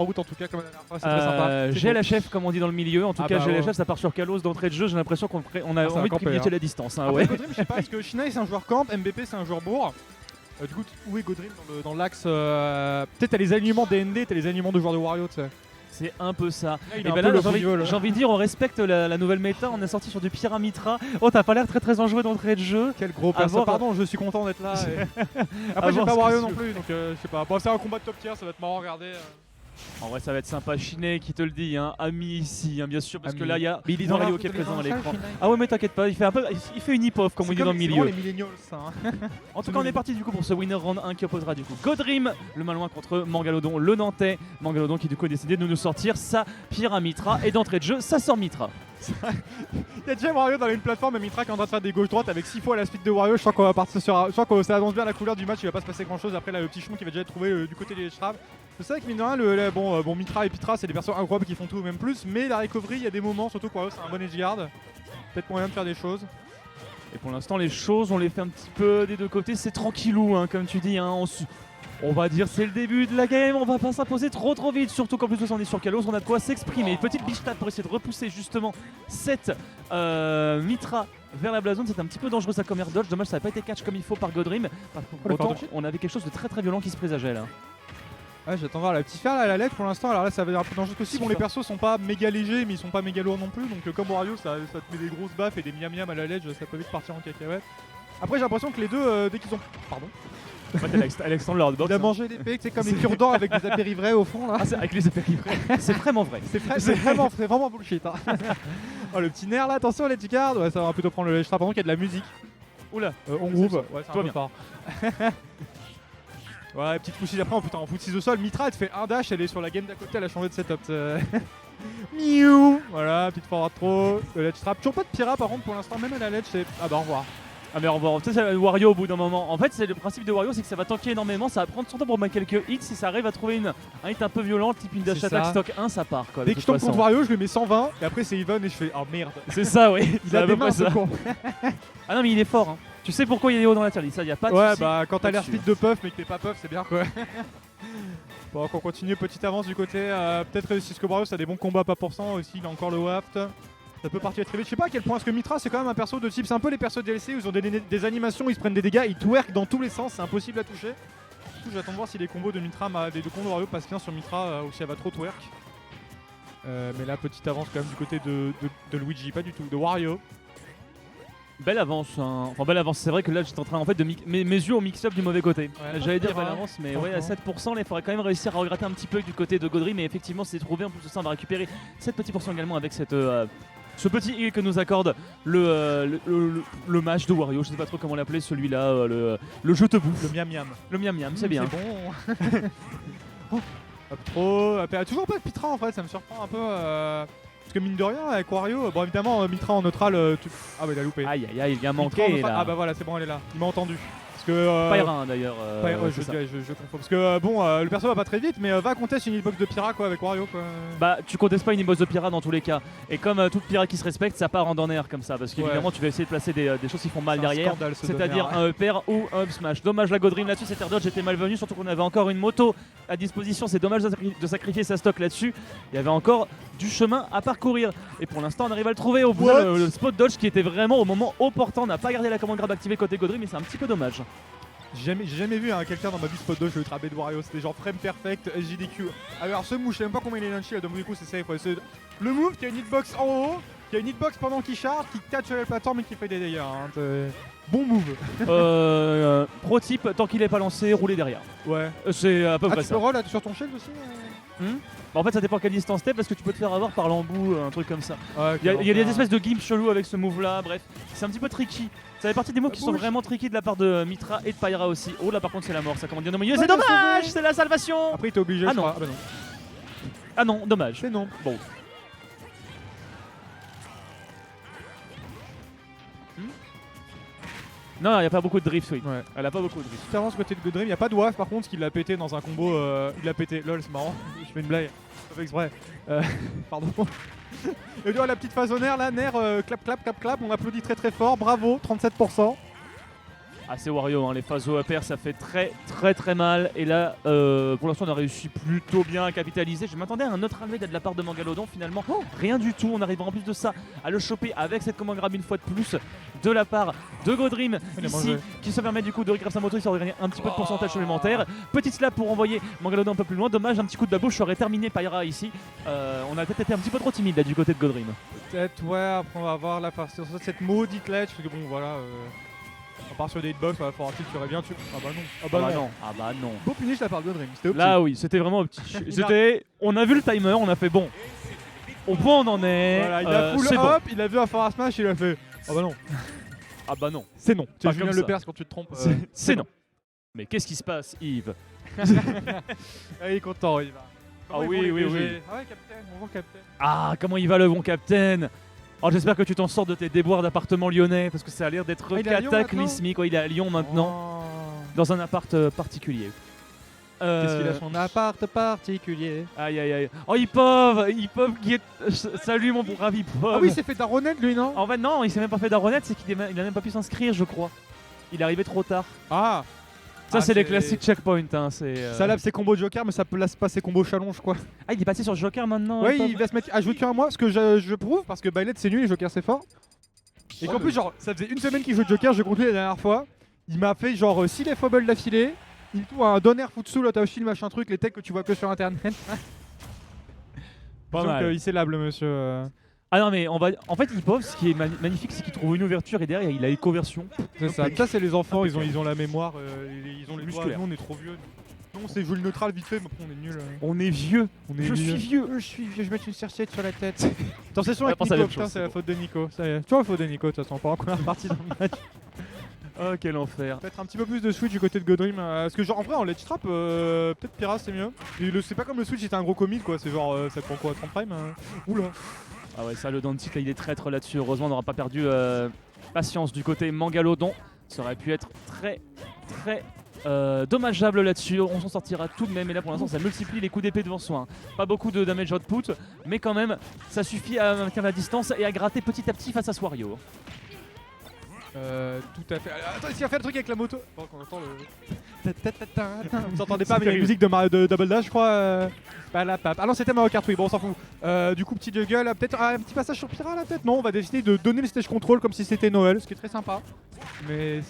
En route en tout cas comme la dernière fois, c'est très sympa. GLHF comme on dit dans le milieu, en tout cas bah GLHF ouais. ça part sur Kalos d'entrée de jeu, j'ai l'impression qu'on a ça va envie de camper, privilégier hein. la distance. Hein, Après, ouais. Godrim, je sais pas, parce que Shinai c'est un joueur camp, MBP c'est un joueur bourre. Du coup, où est Godrim dans l'axe peut-être t'as les alignements DND, t'as les alignements de joueurs de Wario, tu sais. C'est un peu ça. Là, il Et a un ben peu là, le j'ai envie, frivole. j'ai envie de dire, on respecte la nouvelle méta, on est sorti sur du Pyramitra. Oh, t'as pas l'air très enjoué d'entrée de jeu. Quel gros À perso. voir- Pardon, je suis content d'être là. À Après, j'ai voir pas ce Wario que non tu plus, donc je sais pas. Bon, c'est un combat de top tier, ça va être marrant à regarder. En vrai, ça va être sympa. Shinai qui te le dit, hein. Ami ici, hein, bien sûr, parce que là, il y a Mais il est dans Wario la- qui est il est présent dans à la l'écran. salle, Shinai. Ah ouais, mais t'inquiète pas, il fait une hip-off, comme on dit dans le C'est milieu. vraiment les millennials, ça. Hein. En tout cas, on est parti du coup pour ce winner round 1 qui opposera du coup Godrim, le Malouin, contre Mangalodon, le Nantais. Mangalodon qui du coup a décidé de nous sortir sa Pyramitra et d'entrée de jeu, ça sort Mitra. Il y a déjà Wario dans une plateforme et Mitra qui est en train de faire des gauches-droites avec 6 fois la speed de Wario. Je crois qu'on va partir sur. Je crois que ça annonce bien la couleur du match, il va pas se passer grand chose. Après, là, le petit chon qui va déjà être trouvé du côté des Shravs. C'est vrai que mine de rien, bon, Mitra et Pitra, c'est des persos incroyables qui font tout, même plus. Mais la recovery, il y a des moments, surtout que Wario, c'est un bon edgeguard. Peut-être moyen de faire des choses. Et pour l'instant, les choses, on les fait un petit peu des deux côtés, c'est tranquillou, hein, comme tu dis. Hein, on va dire c'est le début de la game, on va pas s'imposer trop vite, surtout qu'en plus on est sur Kalos, on a de quoi s'exprimer. Une petite biche tap pour essayer de repousser justement cette Mitra vers la blazone. C'est un petit peu dangereux ça comme air dodge, dommage ça n'a pas été catch comme il faut par Godrim. Par contre, on avait quelque chose de très violent qui se présageait là. Ouais, j'attends voir la petite faire là, la leg pour l'instant. Alors là, ça va être un peu dangereux aussi. Bon, les persos sont pas méga légers, mais ils sont pas méga lourds non plus. Donc, comme Wario, ça te met des grosses baffes et des miam miam à la ledge, ça peut vite partir en cacahuète. Après, j'ai l'impression que les deux, dès qu'ils ont. Pardon. Alexandre Lord Il a mangé l'épée, c'est comme les cure-dents avec des apéris vrais au fond là. Ah, c'est avec les apéris vrais. C'est vraiment vrai. C'est vraiment bullshit. Hein. Oh, le petit nerf là, attention, les guard. Ouais, ça va plutôt prendre le ledge trap. Pendant qu'il y a de la musique. Oula, On groove. Ouais, c'est Toi un peu bien. fort. Ouais, petite poussée après, putain, en foot 6 au sol. Mitra, elle te fait un dash, elle est sur la game d'à côté, elle a changé de setup. Miou. Voilà, petite forward throw, le ledge trap. Toujours pas de Pyra par contre pour l'instant, même à la ledge, c'est. Ah bah au revoir. Ah mais au revoir, tu sais Wario au bout d'un moment. En fait c'est le principe de Wario, c'est que ça va tanker énormément, ça va prendre son temps pour mettre quelques hits. Si ça arrive à trouver un hit un peu violent, type une dash C'est attack ça. stock 1, ça part quoi. Dès que je tombe contre Wario, je lui mets 120 et après c'est even et je fais oh merde. C'est ça oui, Il c'est a à des peu près mains ce ça. con. Ah non mais il est fort hein. Tu sais pourquoi il est haut dans la tier list, ça y a pas de Ouais, souci. bah quand t'as l'air là-dessus. speed de puff mais que t'es pas puff, c'est bien quoi. Bon, on continue, petite avance du côté. Peut-être Cisco Wario, ça a des bons combats, pas pour cent aussi, il a encore le waft. Ça peut partir très vite. Je sais pas à quel point, parce que Mitra c'est quand même un perso de type. C'est un peu les persos DLC où ils ont des animations, ils se prennent des dégâts, ils twerk dans tous les sens, c'est impossible à toucher. Du coup, j'attends de voir si les combos de Mitra, les deux combos de Wario passent bien sur Mitra ou si elle va trop twerk. Mais là, petite avance quand même du côté de Luigi, pas du tout, de Wario. Belle avance, hein. Enfin belle avance, c'est vrai que là j'étais en train en fait de mes yeux ont mix up du mauvais côté. Ouais, J'allais pas dire pire, belle hein, avance, mais ouais à 7% là il faudrait quand même réussir à regratter un petit peu du côté de Godry, mais effectivement c'est trouvé, en plus de ça on va récupérer 7 petits pourcents également avec cette ce petit heal que nous accorde le match de Wario, je sais pas trop comment l'appeler celui-là, le jeu te bouffe. Le miam miam. Le miam miam, c'est bien. C'est bon. Oh, hop, trop. Toujours pas de Pitra en fait, ça me surprend un peu. Parce que mine de rien, avec Wario, bon évidemment, Mitra en neutral. Ah bah il a loupé. Aïe aïe aïe, il vient Mitra en manquer neutral- là. Ah bah voilà, c'est bon, elle est là. Il m'a entendu. Parce que. Pyrin d'ailleurs. Ouais, c'est ça. je confonds. Parce que bon, le perso va pas très vite, mais va contester une hitbox de Pyra quoi avec Wario quoi. Bah tu contestes pas une boss de Pyra dans tous les cas. Et comme toute Pyra qui se respecte, ça part en down air comme ça. Parce qu'évidemment tu vas essayer de placer des choses qui font mal C'est un derrière. scandale, ce C'est-à-dire down air. un upper ou un up smash. Dommage la Godrim là-dessus, cet air dodge était malvenu, surtout qu'on avait encore une moto à disposition. C'est dommage de sacrifier sa stock là-dessus. Il y avait encore du chemin à parcourir. Et pour l'instant on arrive à le trouver au bout. What Le spot dodge qui était vraiment au moment opportun. On n'a pas gardé la commande grab activée côté Godrim, mais c'est un petit peu dommage. J'ai jamais vu quelqu'un dans ma vie spot dodge le trapé de Wario, c'était genre frame perfect, SJDQ. Alors ce move, je sais même pas combien il est lunchy là, donc du coup c'est safe. Ouais, c'est le move qui a une hitbox en haut, qui a une hitbox pendant qu'il charge, qui catch la plateforme et qui fait des dégâts. Hein. Bon move. Pro type, tant qu'il est pas lancé, rouler derrière. Ouais. C'est à peu Ah près tu ça. peux roll là, sur ton shield aussi Bah, en fait ça dépend quelle distance t'es parce que tu peux te faire avoir par l'embout, un truc comme ça. Ouais, Il y a des espèces de gimmicks chelous avec ce move là, bref, c'est un petit peu tricky. Ça fait partie des moves qui sont bouge. vraiment tricky de la part de Mitra et de Pyra aussi. Oh là par contre c'est la mort, ça commande bien au milieu, Ouais, c'est il a dommage, sauvé. c'est la salvation. Après il était obligé, Ah je non. crois. Ah bah non. Ah non, dommage. C'est non. Bon. Non, il n'y a pas beaucoup de drift, oui. Ouais. Elle a pas beaucoup de drift. Petite avance côté de Godrim, il y a pas de waf par contre, qu'il l'a pété dans un combo. Il l'a pété, lol, c'est marrant. Je fais une blague. Pas fait exprès. Pardon. Et la petite phase au nerf là, nerf, clap clap clap clap, on applaudit très très fort, bravo, 37%. Ah, c'est Wario, hein, les phases au pair ça fait très mal. Et là, pour l'instant, on a réussi plutôt bien à capitaliser. Je m'attendais à un autre unmade de la part de Mangalodon. Finalement, rien du tout. On arrive en plus de ça à le choper avec cette command grab une fois de plus de la part de Godream ici, qui se permet du coup de récupérer sa moto histoire de gagner un petit peu de pourcentage supplémentaire. Petite slap pour envoyer Mangalodon un peu plus loin. Dommage, un petit coup de babouche aurait terminé Pyra ici. On a peut-être été un petit peu trop timide là du côté de Godream. Peut-être, ouais, après on va voir la phase sur cette maudite ledge, parce que bon, voilà. À part sur des hitbox, il va falloir qu'il tuerait bien. Ah bah non. Ah bah non. Ah bah non. Beau punish de la part de Godream, c'était au petit. Là oui, c'était vraiment au petit. On a vu le timer, on a fait bon. Au point on en est. Voilà, il a full c'est hop, bon. il a vu un Forward Smash, il a fait. Ah bah non. Ah bah non. C'est non. Pas Tu Julien comme Le ça. Perse quand tu te trompes. C'est non. Mais qu'est-ce qui se passe, Yves? Ah, il est content, il va. Ah oui, oui, oui. Ah ouais, capitaine, on voit capitaine. Ah, comment il va le bon capitaine? Oh, j'espère que tu t'en sors de tes déboires d'appartement lyonnais parce que ça a l'air d'être il est à Lyon cataclysmique. Il est à Lyon maintenant, dans un appart particulier. Qu'est-ce qu'il a son appart particulier? Aïe aïe aïe. Oh, Ipov qui est. Salut mon bon brave Ipov. Ah oui, il s'est fait d'arronnette lui, non? En fait, non, il s'est même pas fait d'arronnette, c'est qu'il a même pas pu s'inscrire, je crois. Il est arrivé trop tard. Ah. Ça, c'est les classiques checkpoints. Hein, ça lave ses combos Joker, mais ça place pas ses combos challenge quoi. Ah, il est passé sur Joker maintenant. Ouais, il va se mettre à jouer qu'un mois, ce que je prouve, parce que Byleth c'est nul et Joker c'est fort. Et qu'en plus, genre, ça faisait une semaine qu'il joue Joker, j'ai compté la dernière fois. Il m'a fait genre 6 les fumbles d'affilée. Il tout un donner Futsu, Lotaoshi, machin truc, les techs que tu vois que sur internet. Pas Donc mal. il s'est lable le monsieur. Ah non mais en fait Ipov ce qui est magnifique c'est qu'il trouve une ouverture et derrière il a les conversions. C'est ça. Ça c'est les enfants, ils ont la mémoire, ils ont les doigts. Musculaire. Nous on est trop vieux. Non, c'est jouer le neutral vite fait, mais après on est nul. On est vieux. Je suis vieux. Je suis vieux, je vais mettre une sercette sur la tête. Attention avec pense à la Nico, même putain, chose, c'est c'est la bon. faute de Nico. Ça y est. Tu vois la faute de Nico, de toute façon, pas encore partie dans le match. Oh quel enfer. Peut-être un petit peu plus de switch du côté de Godream. Parce que genre en vrai en ledge trap, peut-être Pyra c'est mieux. C'est pas comme le switch, c'était un gros commit quoi, c'est genre ça prend quoi 30 prime Oula. Ah ouais ça le Dantic là il est traître là-dessus. Heureusement on n'aura pas perdu patience du côté Mangalodon. Ça aurait pu être très dommageable là-dessus, on s'en sortira tout de même et là pour l'instant ça multiplie les coups d'épée devant soi. Pas beaucoup de damage output mais quand même ça suffit à maintenir la distance et à gratter petit à petit face à Swario. Tout à fait. Attends, il va faire le truc avec la moto. Bon, qu'on entend le. Vous entendez pas, mais il y a une musique de Double Dash, je crois. Ah non, c'était Mario Kart, oui, bon, on s'en fout. Du coup, petit juggle, peut-être un petit passage sur Pyra là, peut-être. Non, on va décider de donner le stage control comme si c'était Noël, ce qui est très sympa. Mais.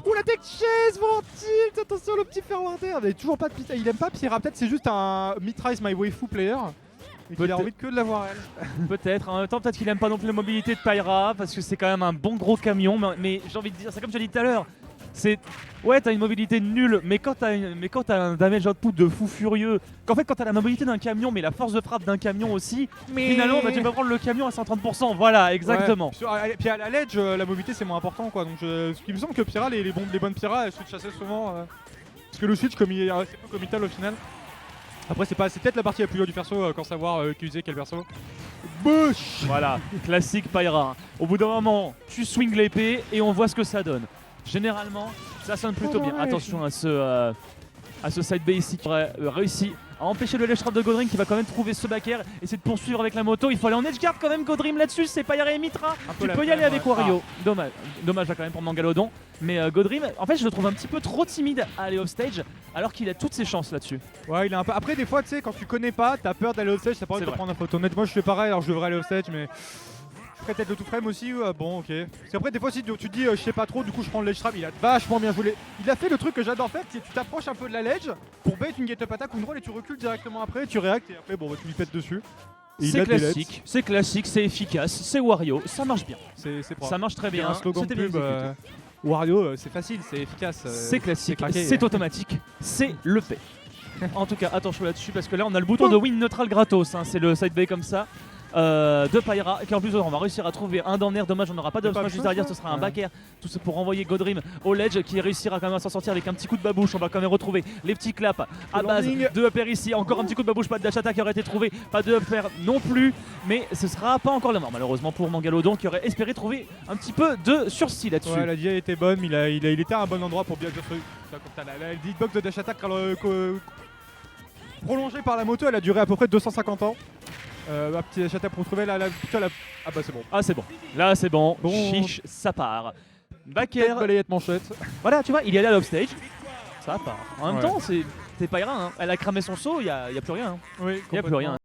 Ouh, la tech chase, mon tilt. Attention, le petit forwarder. Il toujours pas de pita. Il aime pas Pyra, peut-être c'est juste un Mitrise My Waifu player. Et qu'il a envie que de la voir elle. Peut-être, en même temps peut-être qu'il aime pas non plus la mobilité de Pyra parce que c'est quand même un bon gros camion mais j'ai envie de dire, c'est comme je l'ai dit tout à l'heure, c'est ouais t'as une mobilité nulle mais quand t'as un damage output de fou furieux, quand t'as la mobilité d'un camion mais la force de frappe d'un camion aussi, finalement bah, tu peux prendre le camion à 130%, voilà exactement. Ouais. Puis à la ledge la mobilité c'est moins important quoi, donc ce qui me semble que Pyra, les bonnes Pyra elles switch assez souvent parce que le switch comme il est assez peu committal au final. Après c'est peut-être la partie la plus dure du perso quand savoir utiliser quel perso. Bush. Voilà, classique Pyra. Au bout d'un moment, tu swings l'épée et on voit ce que ça donne. Généralement, ça sonne plutôt bien. Attention à ce side B ici qui aurait réussi à empêcher le ledge trap de Godream qui va quand même trouver ce back air, essayer de poursuivre avec la moto. Il faut aller en edge guard quand même Godream là-dessus, c'est Pyra et Mitra. Tu peux y aller avec Wario. Dommage là quand même pour Mangalodon. Mais Godream, en fait je le trouve un petit peu trop timide à aller off stage alors qu'il a toutes ses chances là-dessus. Ouais, il est un peu. Après des fois tu sais quand tu connais pas, t'as peur d'aller off stage, t'as pas envie de prendre un photo. Moi je fais pareil, alors je devrais aller off stage mais. Peut-être le tout frame aussi, bon ok. Parce qu'après des fois si tu te dis je sais pas trop, du coup je prends le ledge trap, il a vachement bien joué. Il a fait le truc que j'adore faire, c'est tu t'approches un peu de la ledge pour bait une get up attack ou une roll et tu recules directement après, tu réactes et après bon bah, tu lui pètes dessus. C'est classique, c'est efficace, c'est Wario, ça marche bien. C'est propre. Ça marche très bien, un slogan de pub, Wario c'est facile, c'est efficace. C'est classique, c'est automatique, c'est le fait. En tout cas attention là-dessus parce que là on a le bouton de win neutral gratos, hein, c'est le side bay comme ça. De Pyra qui en plus on va réussir à trouver un down air, dommage on n'aura pas de smash juste derrière, ce sera un back air, tout ça pour renvoyer Godream au ledge qui réussira quand même à s'en sortir avec un petit coup de babouche. On va quand même retrouver les petits claps à base de up air ici, encore un petit coup de babouche, pas de dash attack qui aurait été trouvé, pas de up air non plus, mais ce sera pas encore la mort malheureusement pour Mangalodon qui aurait espéré trouver un petit peu de sursis là-dessus. Ouais, la DI était bonne, mais il était à un bon endroit pour bien dire ce truc. Comme t'as la hitbox de dash attack prolongée par la moto, elle a duré à peu près 250 ans. Ma petite dash attack pour trouver la. Ah bah c'est bon. Ah c'est bon, là c'est bon, chiche ça part. Back air. Balayette manchette. Voilà, tu vois, il est allé à l'offstage. Ça part. En même Ouais. temps, c'est pas rien. Hein. Elle a cramé son saut, il y a plus rien. Hein. Oui, Il y a plus rien.